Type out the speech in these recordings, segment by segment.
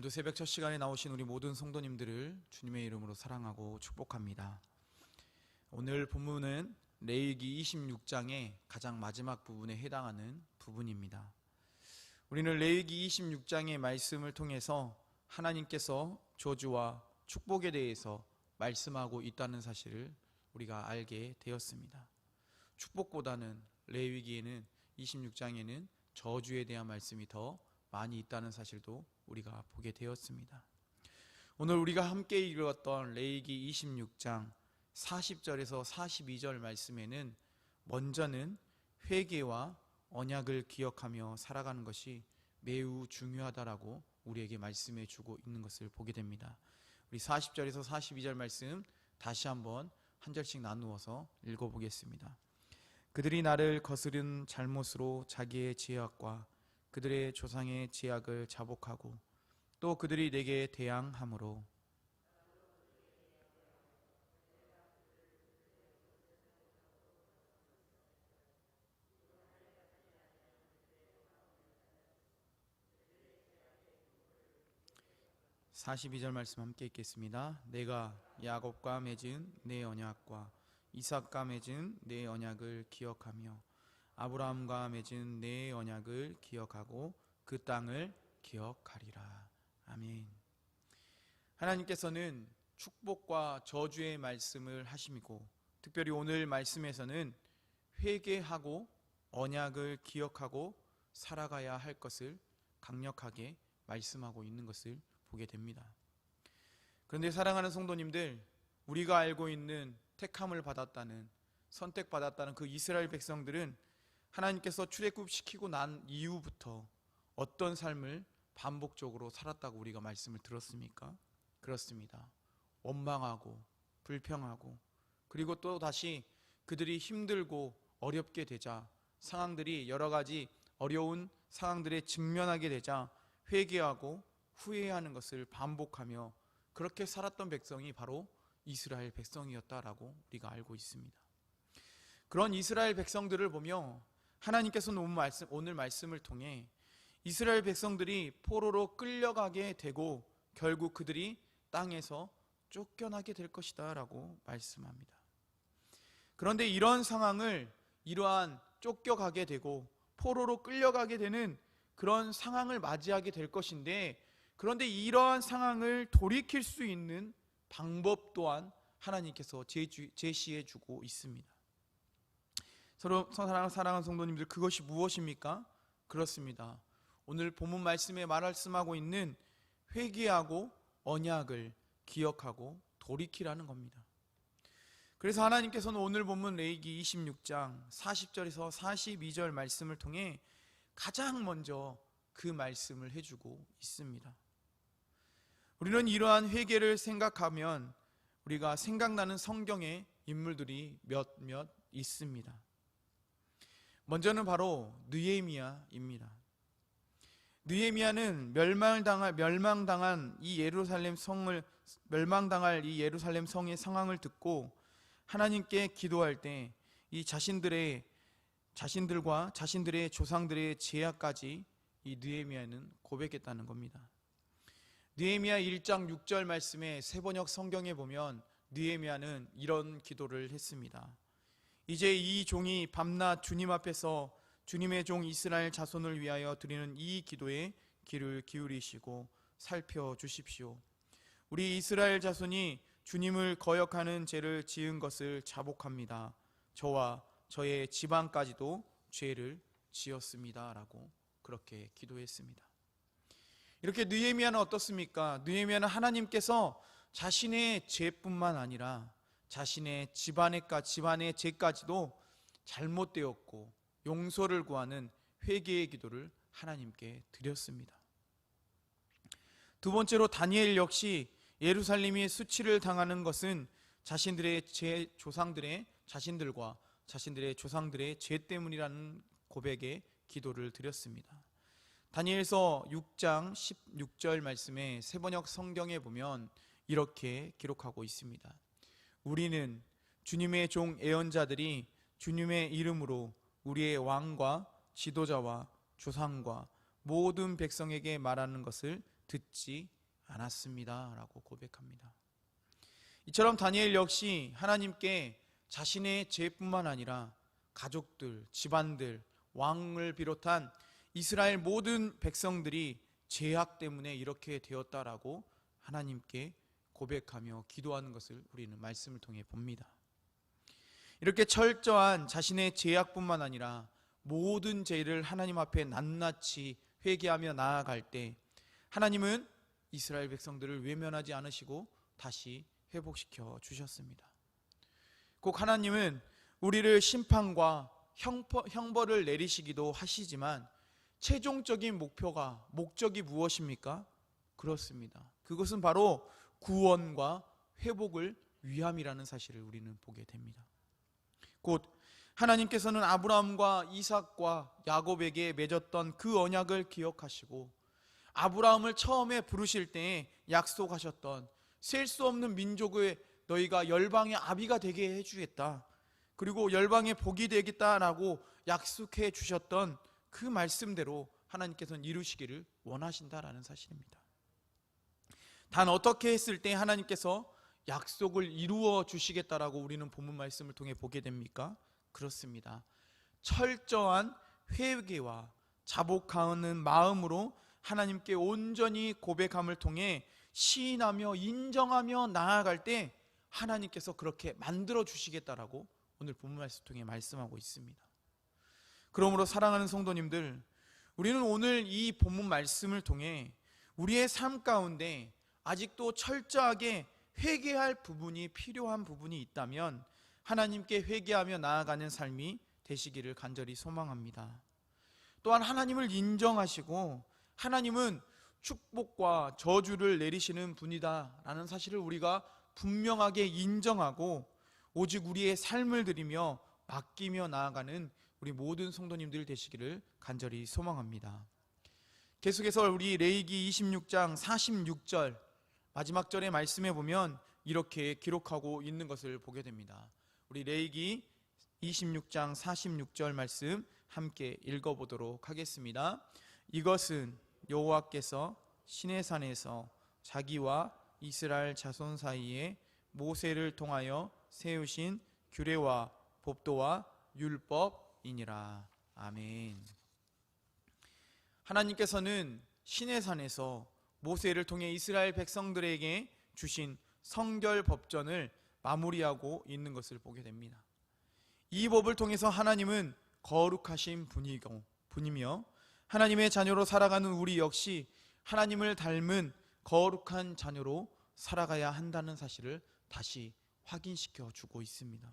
오늘도 새벽 첫 시간에 나오신 우리 모든 성도님들을 주님의 이름으로 사랑하고 축복합니다. 오늘 본문은 레위기 26장의 가장 마지막 부분에 해당하는 부분입니다. 우리는 레위기 26장의 말씀을 통해서 하나님께서 저주와 축복에 대해서 말씀하고 있다는 사실을 우리가 알게 되었습니다. 축복보다는 레위기에는 26장에는 저주에 대한 말씀이 더 많이 있다는 사실도 우리가 보게 되었습니다. 오늘 우리가 함께 읽었던 레위기 26장 40절에서 42절 말씀에는 먼저는 회개와 언약을 기억하며 살아가는 것이 매우 중요하다라고 우리에게 말씀해 주고 있는 것을 보게 됩니다. 우리 40절에서 42절 말씀 다시 한번 한 절씩 나누어서 읽어보겠습니다. 그들이 나를 거스른 잘못으로 자기의 죄악과 그들의 조상의 죄악을 자복하고 또 그들이 내게 대항함으로 42절 말씀 함께 읽겠습니다. 내가 야곱과 맺은 내 언약과 이삭과 맺은 내 언약을 기억하며 아브라함과 맺은 내 언약을 기억하고 그 땅을 기억하리라. 아멘. 하나님께서는 축복과 저주의 말씀을 하시고 특별히 오늘 말씀에서는 회개하고 언약을 기억하고 살아가야 할 것을 강력하게 말씀하고 있는 것을 보게 됩니다. 그런데 사랑하는 성도님들, 우리가 알고 있는 택함을 받았다는, 선택받았다는 그 이스라엘 백성들은 하나님께서 출애굽시키고 난 이후부터 어떤 삶을 반복적으로 살았다고 우리가 말씀을 들었습니까? 그렇습니다. 원망하고 불평하고 그리고 또 다시 그들이 힘들고 어렵게 되자, 상황들이 여러 가지 어려운 상황들에 직면하게 되자 회개하고 후회하는 것을 반복하며 그렇게 살았던 백성이 바로 이스라엘 백성이었다라고 우리가 알고 있습니다. 그런 이스라엘 백성들을 보며 하나님께서는 오늘 말씀을 통해 이스라엘 백성들이 포로로 끌려가게 되고 결국 그들이 땅에서 쫓겨나게 될 것이다 라고 말씀합니다. 그런데 이런 상황을, 이러한 쫓겨가게 되고 포로로 끌려가게 되는 그런 상황을 맞이하게 될 것인데, 그런데 이러한 상황을 돌이킬 수 있는 방법 또한 하나님께서 제시해 주고 있습니다. 서로 사랑하는 성도님들, 그것이 무엇입니까? 그렇습니다. 오늘 본문 말씀에 말씀하고 있는 회개하고 언약을 기억하고 돌이키라는 겁니다. 그래서 하나님께서는 오늘 본문 레위기 26장 40절에서 42절 말씀을 통해 가장 먼저 그 말씀을 해주고 있습니다. 우리는 이러한 회개를 생각하면 우리가 생각나는 성경의 인물들이 몇몇 있습니다. 먼저는 바로 느헤미야입니다. 느헤미야는 멸망당할 이 예루살렘 성의 상황을 듣고 하나님께 기도할 때 이 자신들과 자신들의 조상들의 죄악까지 이 느헤미야는 고백했다는 겁니다. 느헤미야 1장 6절 말씀에 세번역 성경에 보면 느헤미야는 이런 기도를 했습니다. 이제 이 종이 밤낮 주님 앞에서 주님의 종 이스라엘 자손을 위하여 드리는 이 기도에 귀를 기울이시고 살펴주십시오. 우리 이스라엘 자손이 주님을 거역하는 죄를 지은 것을 자복합니다. 저와 저의 집안까지도 죄를 지었습니다 라고 그렇게 기도했습니다. 이렇게 느헤미야는 어떻습니까? 느헤미야는 하나님께서 자신의 죄뿐만 아니라 자신의 집안의 죄까지도 잘못되었고 용서를 구하는 회개의 기도를 하나님께 드렸습니다. 두 번째로 다니엘 역시 예루살렘이 수치를 당하는 것은 자신들의 조상들의 죄 때문이라는 고백의 기도를 드렸습니다. 다니엘서 6장 16절 말씀에 세번역 성경에 보면 이렇게 기록하고 있습니다. 우리는 주님의 종 예언자들이 주님의 이름으로 우리의 왕과 지도자와 조상과 모든 백성에게 말하는 것을 듣지 않았습니다 라고 고백합니다. 이처럼 다니엘 역시 하나님께 자신의 죄뿐만 아니라 가족들, 집안들, 왕을 비롯한 이스라엘 모든 백성들이 죄악 때문에 이렇게 되었다라고 하나님께 고백하며 기도하는 것을 우리는 말씀을 통해 봅니다. 이렇게 철저한 자신의 죄악뿐만 아니라 모든 죄를 하나님 앞에 낱낱이 회개하며 나아갈 때 하나님은 이스라엘 백성들을 외면하지 않으시고 다시 회복시켜 주셨습니다. 꼭 하나님은 우리를 심판과 형벌을 내리시기도 하시지만 최종적인 목적이 무엇입니까? 그렇습니다. 그것은 바로 구원과 회복을 위함이라는 사실을 우리는 보게 됩니다. 곧 하나님께서는 아브라함과 이삭과 야곱에게 맺었던 그 언약을 기억하시고 아브라함을 처음에 부르실 때에 약속하셨던 셀 수 없는 민족의 너희가 열방의 아비가 되게 해주겠다, 그리고 열방의 복이 되겠다라고 약속해 주셨던 그 말씀대로 하나님께서는 이루시기를 원하신다라는 사실입니다. 단 어떻게 했을 때 하나님께서 약속을 이루어 주시겠다라고 우리는 본문 말씀을 통해 보게 됩니까? 그렇습니다. 철저한 회개와 자복하는 마음으로 하나님께 온전히 고백함을 통해 시인하며 인정하며 나아갈 때 하나님께서 그렇게 만들어 주시겠다라고 오늘 본문 말씀을 통해 말씀하고 있습니다. 그러므로 사랑하는 성도님들, 우리는 오늘 이 본문 말씀을 통해 우리의 삶 가운데 아직도 철저하게 회개할 부분이 필요한 부분이 있다면 하나님께 회개하며 나아가는 삶이 되시기를 간절히 소망합니다. 또한 하나님을 인정하시고 하나님은 축복과 저주를 내리시는 분이다 라는 사실을 우리가 분명하게 인정하고 오직 우리의 삶을 드리며 맡기며 나아가는 우리 모든 성도님들 되시기를 간절히 소망합니다. 계속해서 우리 레위기 26장 46절 마지막 절의 말씀에 보면 이렇게 기록하고 있는 것을 보게 됩니다. 우리 레위기 26장 46절 말씀 함께 읽어보도록 하겠습니다. 이것은 여호와께서 시내산에서 자기와 이스라엘 자손 사이에 모세를 통하여 세우신 규례와 법도와 율법이니라. 아멘. 하나님께서는 시내산에서 모세를 통해 이스라엘 백성들에게 주신 성결 법전을 마무리하고 있는 것을 보게 됩니다. 이 법을 통해서 하나님은 거룩하신 분이며 하나님의 자녀로 살아가는 우리 역시 하나님을 닮은 거룩한 자녀로 살아가야 한다는 사실을 다시 확인시켜 주고 있습니다.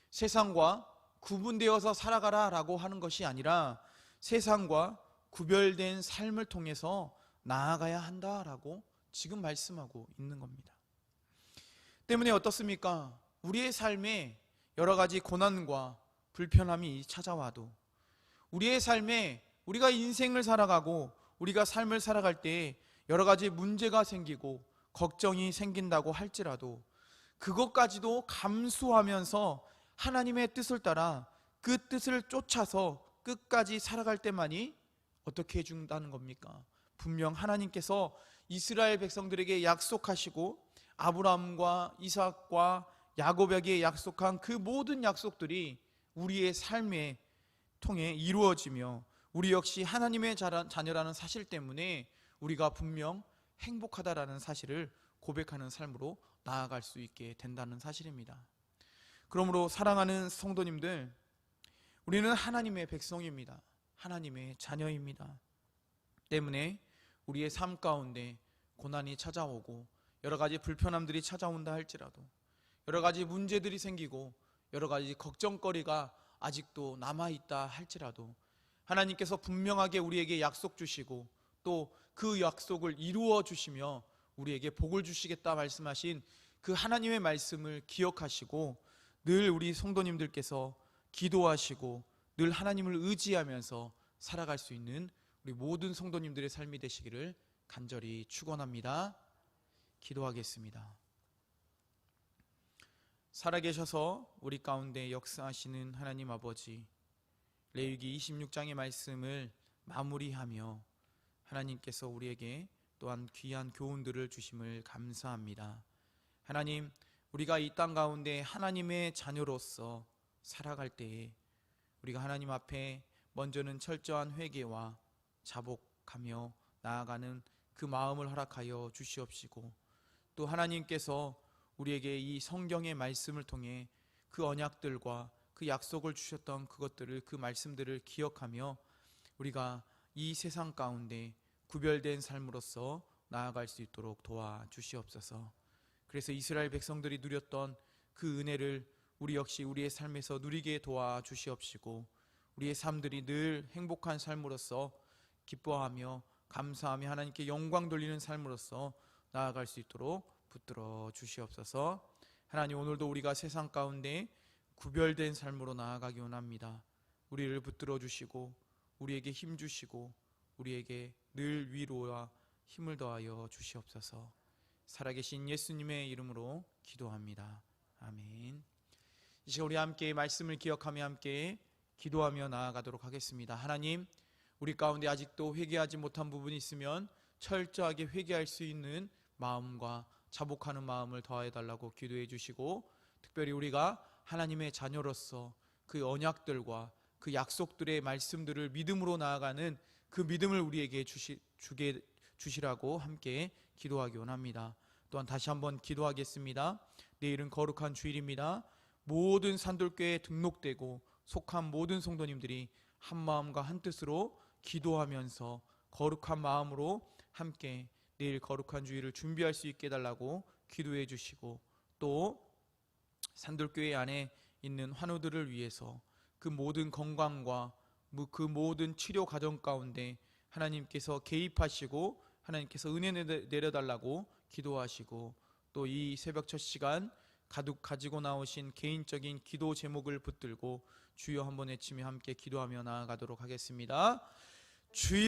세상과 구분되어서 살아가라 라고 하는 것이 아니라 세상과 구별된 삶을 통해서 나아가야 한다라고 지금 말씀하고 있는 겁니다. 때문에 어떻습니까? 우리의 삶에 여러 가지 고난과 불편함이 찾아와도 우리의 삶에 우리가 인생을 살아가고 우리가 삶을 살아갈 때 여러 가지 문제가 생기고 걱정이 생긴다고 할지라도 그것까지도 감수하면서 하나님의 뜻을 따라 그 뜻을 쫓아서 끝까지 살아갈 때만이 어떻게 해준다는 겁니까? 분명 하나님께서 이스라엘 백성들에게 약속하시고 아브라함과 이삭과 야곱에게 약속한 그 모든 약속들이 우리의 삶에 통해 이루어지며 우리 역시 하나님의 자녀라는 사실 때문에 우리가 분명 행복하다라는 사실을 고백하는 삶으로 나아갈 수 있게 된다는 사실입니다. 그러므로 사랑하는 성도님들, 우리는 하나님의 백성입니다. 하나님의 자녀입니다. 때문에 우리의 삶 가운데 고난이 찾아오고 여러 가지 불편함들이 찾아온다 할지라도 여러 가지 문제들이 생기고 여러 가지 걱정거리가 아직도 남아있다 할지라도 하나님께서 분명하게 우리에게 약속 주시고 또 그 약속을 이루어 주시며 우리에게 복을 주시겠다 말씀하신 그 하나님의 말씀을 기억하시고 늘 우리 성도님들께서 기도하시고 늘 하나님을 의지하면서 살아갈 수 있는 우리 모든 성도님들의 삶이 되시기를 간절히 축원합니다. 기도하겠습니다. 살아계셔서 우리 가운데 역사하시는 하나님 아버지, 레위기 26장의 말씀을 마무리하며 하나님께서 우리에게 또한 귀한 교훈들을 주심을 감사합니다. 하나님, 우리가 이 땅 가운데 하나님의 자녀로서 살아갈 때에 우리가 하나님 앞에 먼저는 철저한 회개와 자복하며 나아가는 그 마음을 허락하여 주시옵시고, 또 하나님께서 우리에게 이 성경의 말씀을 통해 그 언약들과 그 약속을 주셨던 그것들을, 그 말씀들을 기억하며 우리가 이 세상 가운데 구별된 삶으로서 나아갈 수 있도록 도와주시옵소서. 그래서 이스라엘 백성들이 누렸던 그 은혜를 우리 역시 우리의 삶에서 누리게 도와주시옵시고, 우리의 삶들이 늘 행복한 삶으로서 기뻐하며 감사하며 하나님께 영광 돌리는 삶으로서 나아갈 수 있도록 붙들어 주시옵소서. 하나님, 오늘도 우리가 세상 가운데 구별된 삶으로 나아가기 원합니다. 우리를 붙들어 주시고 우리에게 힘 주시고 우리에게 늘 위로와 힘을 더하여 주시옵소서. 살아계신 예수님의 이름으로 기도합니다. 아멘. 이 시간 우리 함께 말씀을 기억하며 함께 기도하며 나아가도록 하겠습니다. 하나님, 우리 가운데 아직도 회개하지 못한 부분이 있으면 철저하게 회개할 수 있는 마음과 자복하는 마음을 더해달라고 기도해 주시고, 특별히 우리가 하나님의 자녀로서 그 언약들과 그 약속들의 말씀들을 믿음으로 나아가는 그 믿음을 우리에게 주시라고 함께 기도하기 원합니다. 또한 다시 한번 기도하겠습니다. 내일은 거룩한 주일입니다. 모든 산돌교회에 등록되고 속한 모든 성도님들이 한 마음과 한 뜻으로 기도하면서 거룩한 마음으로 함께 내일 거룩한 주일을 준비할 수 있게 해달라고 기도해 주시고, 또 산돌교회 안에 있는 환우들을 위해서 그 모든 건강과 그 모든 치료 과정 가운데 하나님께서 개입하시고 하나님께서 은혜 내려달라고 기도하시고, 또 이 새벽 첫 시간 가득 가지고 나오신 개인적인 기도 제목을 붙들고 주여 한번 외치며 함께 기도하며 나아가도록 하겠습니다. 주여